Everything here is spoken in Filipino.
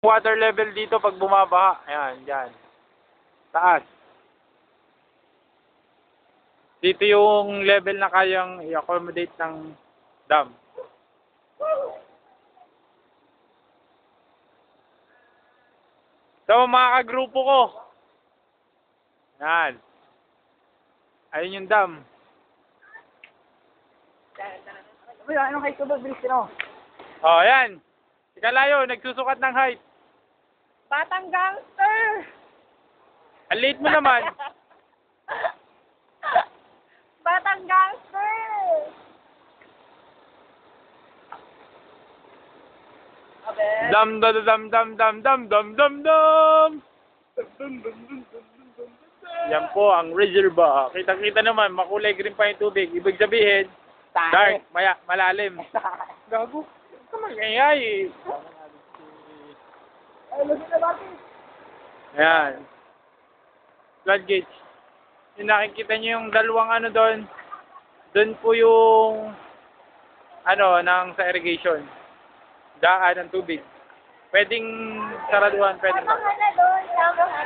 Water level dito pag bumabaha. Ayan, dyan. Taas. Dito yung level na kayang i-accommodate ng dam. So, mga kagrupo ko. Yan. Ayun yung dam. Uy, anong height ko ba? Bilis din ako. Oh, yan. Si Kalayo, nagsusukat ng height. Batang gangster! Ang liit mo naman. Batang gangster! Abe. Dam dam dam dam dam dam dam dam dam. Yan po ang reservoir. Kita-kita naman, makulay green pa yung tubig. Ibig sabihin, dark, malalim. Gago. Ito magayay. Ay, lagi na bakit? Ayan. Floodgates. Yung nakikita nyo yung dalawang ano doon. Doon po yung ng sa irrigation. Daan ng tubig. Pwedeng saraduhan, pwedeng Ano na doon?